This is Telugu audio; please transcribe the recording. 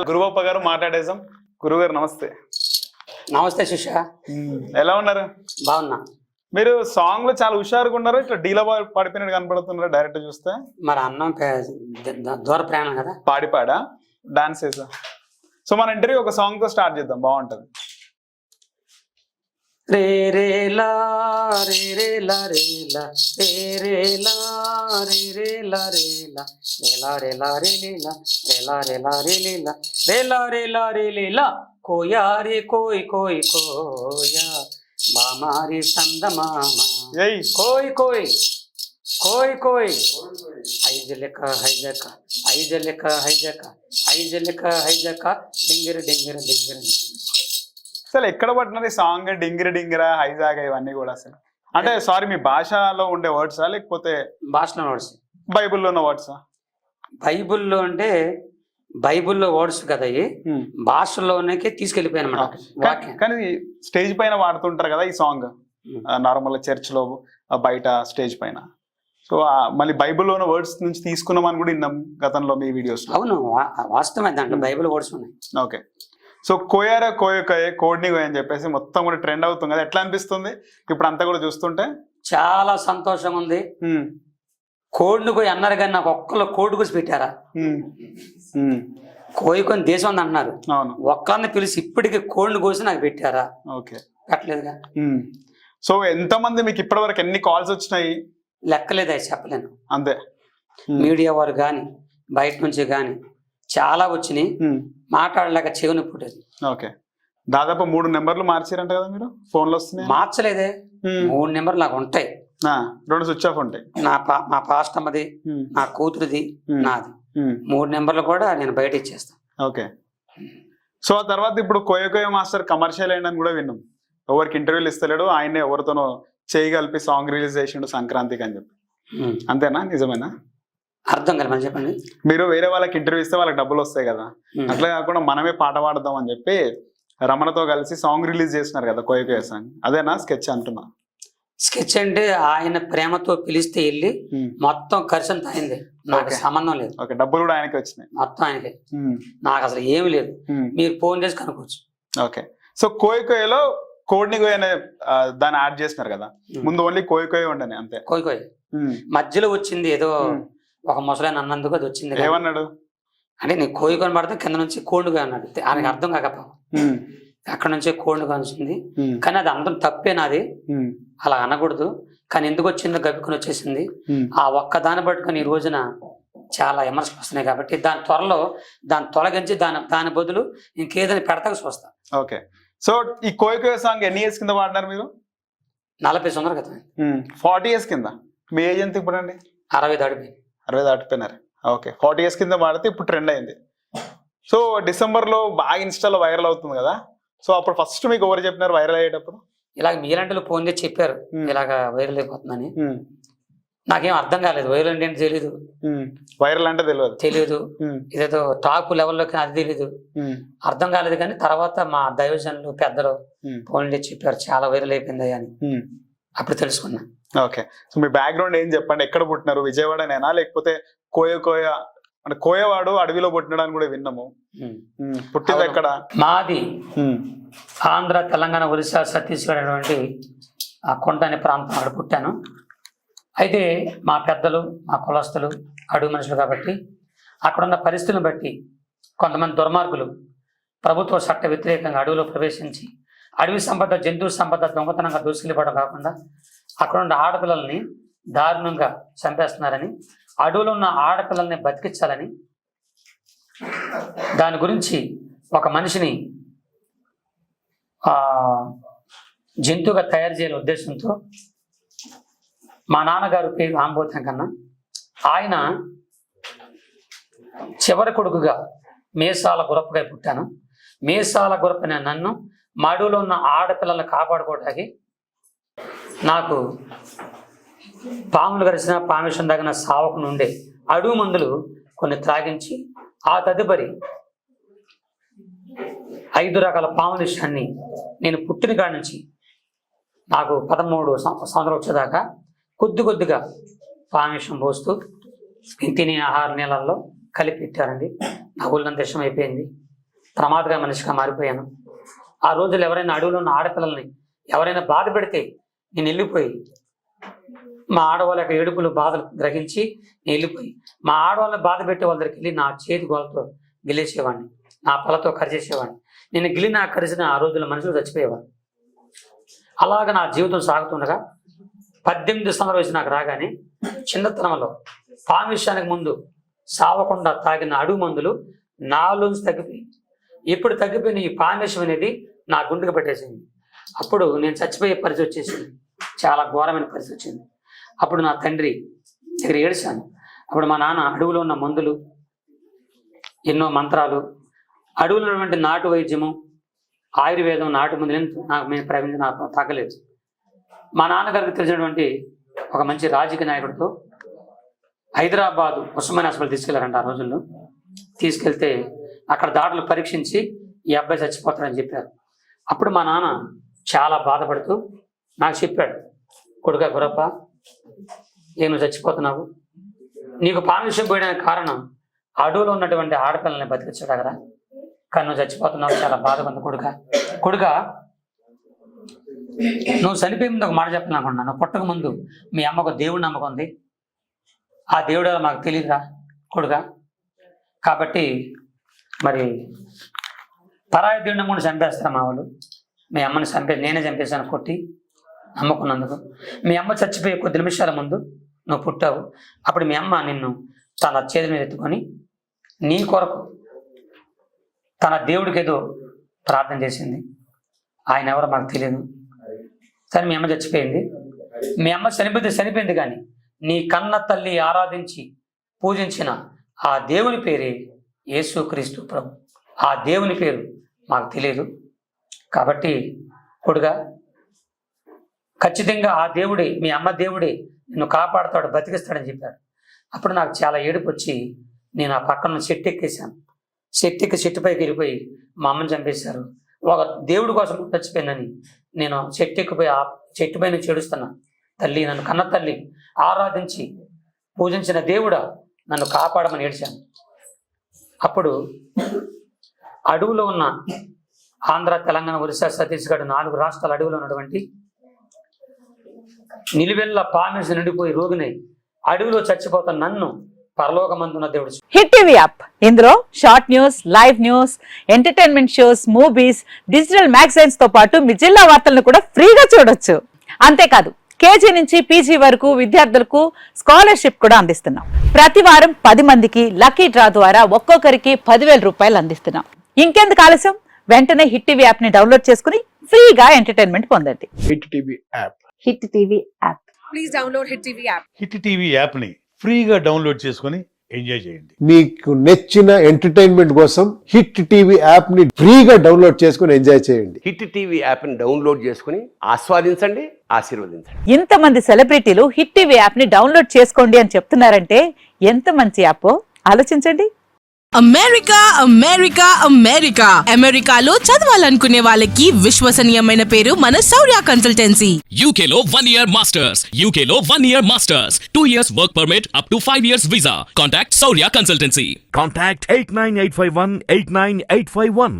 గురువప్ప గారు మాట్లాడేసాం. గురుగారు నమస్తే. నమస్తే శిష్య. ఎలా ఉన్నారు? బాగున్నా. మీరు సాంగ్ లో చాలా హుషారుగా ఉన్నారు, ఇట్లా డీలా పడిపోయినట్టు కనపడుతున్నారు డైరెక్ట్ చూస్తే. మరి అన్నం దూర ప్రయాణం కదా, పాడా డాన్స్ చేసా. సో మన ఇంటర్వ్యూ ఒక సాంగ్ తో స్టార్ట్ చేద్దాం, బాగుంటది. రే రే లా రే రే లా రే లా రే రే లా రే రే లా రే లా రే లా రే లా రే లే లా రే లా రే లా రే లే లా రే లా రే లా రే లే లా కోయా రే కోయ్ కోయ్ కోయా మామారి సంద మామా కోయ్ కోయ్ కోయ్ కోయ్ ఐజలక హైజక ఐజలక హైజక ఐజలక హైజక డింగిర డింగిర డింగిర. అసలు ఎక్కడ పట్టినది సాంగ్ డింగిర డింగిర హైజాగ్ ఇవన్నీ కూడా? అసలు అంటే సారీ, మీ భాషలో ఉండే వర్డ్సా లేకపోతే భాషలో వర్డ్స్, బైబుల్లో ఉన్న వర్డ్సా? బైబుల్లో అంటే బైబుల్లో వర్డ్స్ కదా, అవి భాషలోనే తీసుకెళ్ళిపోయాను అన్నమాట. కానీ స్టేజ్ పైన వాడుతుంటారు కదా ఈ సాంగ్, నార్మల్ చర్చ్ లో బయట స్టేజ్ పైన. సో మళ్ళీ బైబుల్లో ఉన్న వర్డ్స్ నుంచి తీసుకున్నామని కూడా విన్నాం గతంలో మీ వీడియోస్. అవును, వాస్తవమే, దాంట్లో బైబుల్ వర్డ్స్ ఉన్నాయి. ఓకే. సో కోయారా కోయకోయే కోడ్ని కోయ అని చెప్పేసి మొత్తం కూడా ట్రెండ్ అవుతుంది కదా, ఎట్లా అనిపిస్తుంది ఇప్పుడు అంతా కూడా చూస్తుంటే? చాలా సంతోషంగా ఉంది. కోడిని కోయి అన్నారు కానీ నాకు ఒక్కళ్ళు కోడి కూసి పెట్టారా? కోయికొని దేశం ఉంది అంటున్నారు, ఒక్కరిని పిలిచి ఇప్పటికి కోడిని కోసి నాకు పెట్టారా? ఓకే, పెట్టలేదుగా. సో ఎంతమంది మీకు ఇప్పటి వరకు ఎన్ని కాల్స్ వచ్చినాయి? లెక్కలేదు, అది చెప్పలేను. అంతే, మీడియా వారు కానీ బయట నుంచి కానీ చాలా వచ్చినాయి, మాట్లాడలేక చెవుని పుట్టేది. ఓకే, దాదాపు 3 నెంబర్లు మార్చారంట కదా మీరు? ఫోన్లు వస్తున్నాయి? మార్చలేదే, 3 నెంబర్లు నాకు ఉంటాయి, 2 స్విచ్ ఆఫ్ ఉంటాయి. మా పాస్టమ్మది, నా కూతురుది, నాది. 3 నెంబర్లు కూడా నేను బయట ఇచ్చేస్తాను. ఓకే. సో ఆ తర్వాత ఇప్పుడు కోయ మాస్టర్ కమర్షియల్ అయిందని కూడా విన్నాం. ఎవరికి ఇంటర్వ్యూలు ఇస్తలేడు, ఆయనే ఎవరితోనో చేయగలిపి సాంగ్ రిలీజ్ చేసిండు సంక్రాంతికి అని చెప్పి. అంతేనా? నిజమేనా? అర్థం కదా మనం చెప్పండి. మీరు వేరే వాళ్ళకి ఇంటర్వ్యూ ఇస్తే వాళ్ళకి డబ్బులు వస్తాయి కదా, అట్లా కాకుండా మనమే పాట పాడదాం అని చెప్పి రమణతో కలిసి సాంగ్ రిలీజ్ చేసినారు కదా, కోయ సాంగ్. అదేనా స్కెచ్ అంటున్నా? స్కెచ్ అంటే ఆయన ప్రేమతో పిలిస్తే వెళ్ళి మొత్తం ఖర్చు అంతా అయింది, నాకు సంబంధం లేదు. ఓకే, డబ్బులు కూడా ఆయనకి వచ్చినాయి? మొత్తం ఆయనకే, నాకు అసలు ఏమి లేదు. మీరు ఫోన్ చేసి కనుక్కోవచ్చు. ఓకే. సో కోయలో కోడ్ని కోయ అనే దాన్ని యాడ్ చేసినారు కదా, ముందు ఓన్లీ కోయ ఉండని అంతే? కోయ మధ్యలో వచ్చింది ఏదో ఒక ముసలాయన అన్నందుకు అది వచ్చింది. ఏమన్నాడు అంటే నీ కోయికొని పడితే కింద నుంచి కోండుగా అన్నాడు, ఆయనకు అర్థం కాకపో అక్కడ నుంచే కోండుగా వచ్చింది. కానీ అది అందరం తప్పే, నాది అలా అనకూడదు, కానీ ఎందుకు వచ్చిందో గబ్బుకొని వచ్చేసింది. ఆ ఒక్క దాన్ని పట్టుకొని ఈ రోజున చాలా విమర్శలు వస్తున్నాయి కాబట్టి దాన్ని తొలగించి దాని బదులు ఇంకేదైనా పెడతాక చూస్తా. ఓకే. సో ఈ కోయ సాంగ్ ఎన్ని ఇయర్స్ కింద వాడినారు మీరు? 40 సంవత్సరాల క్రితం. 40 ఇయర్స్ కింద? మీ ఏజ్ ఎంత ఇప్పుడు అండి? 60 దాటిపోయింది. 60 దాటిపోయినారు. ఓకే, 40 ఇయర్స్ కింద వాడితే ఇప్పుడు ట్రెండ్ అయింది. సో డిసెంబర్లో బాగా ఇన్స్టాలో వైరల్ అవుతుంది కదా, సో అప్పుడు ఫస్ట్ మీకు ఎవరు చెప్పినారు వైరల్ అయ్యేటప్పుడు? ఇలాగ మీలాంటి ఫోన్ చేసి చెప్పారు ఇలాగ వైరల్ అయిపోతుందని. నాకేం అర్థం కాలేదు, వైరల్ అంటే ఏంటి తెలీదు, వైరల్ అంటే తెలియదు, ఇదేదో టాప్ లెవెల్లోకి అది తెలీదు, అర్థం కాలేదు. కానీ తర్వాత మా దైవజనులు పెద్దలు ఫోన్ చేసి చెప్పారు చాలా వైరల్ అయిపోయింది అని, అప్పుడు తెలుసుకున్నా. ఓకే. సో మీ బ్యాక్గ్రౌండ్ ఏం చెప్పండి, ఎక్కడ పుట్టినారు? విజయవాడనేనా లేకపోతే కోయ అంటే కోయవాడు అడవిలో పుట్టినాడని కూడా విన్నాము, పుట్టింది ఎక్కడ? మాది ఆంధ్ర, తెలంగాణ, ఒరిస్సా, ఛత్తీస్గఢ్ అటువంటి ఆ కొండ అనే ప్రాంతం అక్కడ పుట్టాను. అయితే మా పెద్దలు మా కులస్తులు అడవి మనుషులు కాబట్టి అక్కడున్న పరిస్థితులను బట్టి కొంతమంది దుర్మార్గులు ప్రభుత్వ చట్ట వ్యతిరేకంగా అడవిలో ప్రవేశించి అడవి సంపద, జంతు సంపద దొంగతనంగా దూసుకెళ్ళిపోవడం కాకుండా అక్కడ ఉన్న ఆడపిల్లల్ని దారుణంగా చంపేస్తున్నారని, అడవిలో ఉన్న ఆడపిల్లల్ని బతికించాలని, దాని గురించి ఒక మనిషిని జంతువుగా తయారు చేయాలనే ఉద్దేశంతో మా నాన్నగారు పేరు ఆంబోతం కన్నా, ఆయన చివరి కొడుకుగా మేసాల గురప్పగా పుట్టాను. మేసాల గురప్పని నన్ను అడవిలో ఉన్న ఆడపిల్లల్ని కాపాడుకోవడానికి నాకు పాములు కరిసిన పామిషం తగిన సావకు నుండే అడవి మందులు కొన్ని త్రాగించి ఆ తదుపరి 5 రకాల పాముల విషయాన్ని నేను పుట్టిన కాడి నుంచి నాకు 13 సంవత్సరాలు వచ్చేదాకా కొద్దిగా పామిషం పోస్తూ తినే ఆహార నీళ్ళల్లో కలిపి పెట్టారండి. నా ఊళ్ళంత ఇష్టం అయిపోయింది. ప్రమాదకర మనిషిగా మారిపోయాను. ఆ రోజులు ఎవరైనా అడవిలో ఉన్న ఆడపిల్లల్ని ఎవరైనా బాధ పెడితే నేను వెళ్ళిపోయి మా ఆడవాళ్ళ యొక్క ఏడుపులు బాధలు గ్రహించి నేను వెళ్ళిపోయి మా ఆడవాళ్ళని బాధ పెట్టే వాళ్ళ దగ్గరికి వెళ్ళి నా చేతి గోలతో గిలేసేవాడిని, నా పళ్ళతో కరిచేసేవాడిని. నేను గిలిన కరిసిన ఆ రోజుల్లో మనుషులు చచ్చిపోయేవాడు. అలాగ నా జీవితం సాగుతుండగా 18 సంవత్సరాల వయసు నాకు రాగానే చిన్నతనంలో పామిష్యానికి ముందు సావకుండా తాగిన అడుగు మందులు నాలో తగ్గిపోయి ఎప్పుడు తగ్గిపోయిన ఈ పామిష్యం అనేది నా గుండెకు పెట్టేసింది. అప్పుడు నేను చచ్చిపోయే పరిస్థితి వచ్చేసింది, చాలా ఘోరమైన పరిస్థితి వచ్చింది. అప్పుడు నా తండ్రి దగ్గర ఏడ్చాను. అప్పుడు మా నాన్న అడవులో ఉన్న మందులు, ఎన్నో మంత్రాలు, అడవులో ఉన్నటువంటి నాటు వైద్యము, ఆయుర్వేదం, నాటు మందులు నాకు మేము ప్రవహించి నాకు తగ్గలేదు. మా నాన్నగారికి తెలిసినటువంటి ఒక మంచి రాజకీయ నాయకుడితో హైదరాబాదు ఉస్మానియా హాస్పిటల్ తీసుకెళ్లారంట. ఆ రోజుల్లో తీసుకెళ్తే అక్కడ దాడులు పరీక్షించి ఈ అబ్బాయి చచ్చిపోతాడని చెప్పారు. అప్పుడు మా నాన్న చాలా బాధపడుతూ నాకు చెప్పాడు, కొడుకా గురప్ప, నువ్వు చచ్చిపోతున్నావు, నీకు పామిష్యం పోయడానికి కారణం అడవులో ఉన్నటువంటి ఆడపిల్లల్ని బతికించాడు కదా, కానీ నువ్వు చచ్చిపోతున్నావు, చాలా బాధగా ఉంది కొడుక. నువ్వు చనిపోయే ముందు ఒక మాట చెప్పాలనుకున్నా, నువ్వు పుట్టక ముందు మీ అమ్మకు దేవుడి నమ్మకం ఉంది, ఆ దేవుడు మాకు తెలియదురా కొడుక. కాబట్టి మరి పరాయి దేవుడి నమ్మకం చంపేస్తారా మా వాళ్ళు, మీ అమ్మని నేనే చంపేశాను కొట్టి నమ్ముకున్నందుకు. మీ అమ్మ చచ్చిపోయే కొద్ది నిమిషాల ముందు నువ్వు పుట్టావు. అప్పుడు మీ అమ్మ నిన్ను తన చేతి మీద ఎత్తుకొని నీ కొరకు తన దేవుడికి ఏదో ప్రార్థన చేసింది, ఆయన ఎవరో మాకు తెలియదు. సరే మీ అమ్మ చచ్చిపోయింది, మీ అమ్మ చనిపోయింది కానీ నీ కన్న తల్లి ఆరాధించి పూజించిన ఆ దేవుని పేరే యేసుక్రీస్తు ప్రభు. ఆ దేవుని పేరు మాకు తెలియదు. కాబట్టి కొడుగా, ఖచ్చితంగా ఆ దేవుడే, మీ అమ్మ దేవుడే నిన్ను కాపాడుతాడు, బతికిస్తాడని చెప్పాడు. అప్పుడు నాకు చాలా ఏడుపు వచ్చి నేను ఆ పక్కన చెట్టు ఎక్కేసాను. చెట్టు పైకి వెళ్ళిపోయి మా అమ్మని చంపేశారు, ఒక దేవుడి కోసం చచ్చిపోయిందని నేను చెట్టు ఎక్కిపోయి ఆ చెట్టు పైన చేడుస్తున్నా. తల్లి, నన్ను కన్న తల్లి ఆరాధించి పూజించిన దేవుడా నన్ను కాపాడమని ఏడ్చాను. అప్పుడు అడవులో ఉన్న ఆంధ్ర, తెలంగాణ, ఒరిస్సా, ఛత్తీస్గఢ్ 4 రాష్ట్రాల అడవిలో ఉన్నటువంటి నిలువెల్ల పామిసి నిండిపోయి రోగిని అడవిలో చచ్చిపోతున్న నన్ను పరలోకమందున్న దేవుడు. హిట్ టీవీ యాప్, ఇందులో short news, live news, entertainment shows, movies, digital magazines తో పాటు మీ జిల్లా వార్తలను కూడా ఫ్రీగా చూడొచ్చు. అంతేకాదు కేజీ నుంచి పీజీ వరకు విద్యార్థులకు స్కాలర్షిప్ కూడా అందిస్తున్నాం. ప్రతి వారం 10 మందికి లక్కీ డ్రా ద్వారా ఒక్కొక్కరికి 10,000 రూపాయలు అందిస్తున్నాం. ఇంకెందుకు ఆలస్యం, వెంటనే హిట్ టీవీ యాప్ ని డౌన్లోడ్ చేసుకుని ఫ్రీగా ఎంటర్టైన్మెంట్ పొందండి. Hit TV app. Hit TV app. Please download hit TV app. Hit TV app ని ఫ్రీగా డౌన్లోడ్ చేసుకొని ఎంజాయ్ చేయండి. మీకు నచ్చిన ఎంటర్టైన్మెంట్ కోసం హిట్ టీవీ యాప్ ని ఫ్రీగా డౌన్లోడ్ చేసుకొని ఎంజాయ్ చేయండి. హిట్ టీవీ యాప్ ని డౌన్లోడ్ చేసుకుని ఆస్వాదించండి, ఆశీర్వదించండి. ఇంతమంది సెలబ్రిటీలు హిట్ టీవీ యాప్ ని డౌన్లోడ్ చేసుకోండి అని చెప్తున్నారంటే ఎంత మంచి యాప్ ఆలోచించండి. అమెరికా అమెరికా అమెరికా అమెరికాలో చదవాలనుకునే వాళ్ళకి విశ్వసనీయమైన పేరు మన శౌర్య కన్సల్టెన్సీ. UK లో 1 year masters. UK లో 1 year masters. 2 years work permit up to 5 years visa. Contact Saurya Consultancy. Contact 89851 89851.